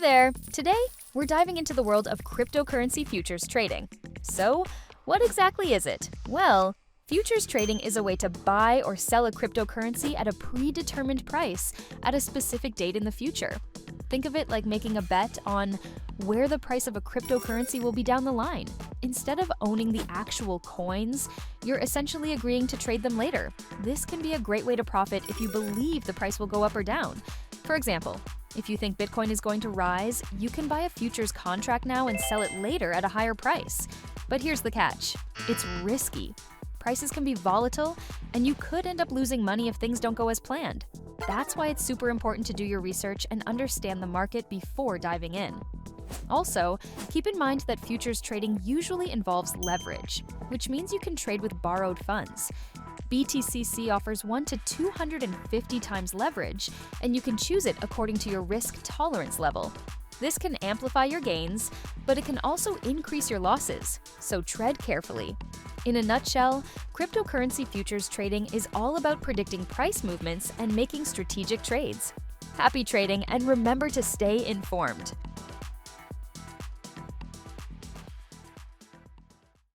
there! Today, we're diving into the world of cryptocurrency futures trading. So, what exactly is it? Well, futures trading is a way to buy or sell a cryptocurrency at a predetermined price at a specific date in the future. Think of it like making a bet on where the price of a cryptocurrency will be down the line. Instead of owning the actual coins, you're essentially agreeing to trade them later. This can be a great way to profit if you believe the price will go up or down. For example, if you think Bitcoin is going to rise, you can buy a futures contract now and sell it later at a higher price. But here's the catch: it's risky. Prices can be volatile, and you could end up losing money if things don't go as planned. That's why it's super important to do your research and understand the market before diving in. Also, keep in mind that futures trading usually involves leverage, which means you can trade with borrowed funds. BTCC offers 1 to 250 times leverage, and you can choose it according to your risk tolerance level. This can amplify your gains, but it can also increase your losses, so tread carefully. In a nutshell, cryptocurrency futures trading is all about predicting price movements and making strategic trades. Happy trading, and remember to stay informed.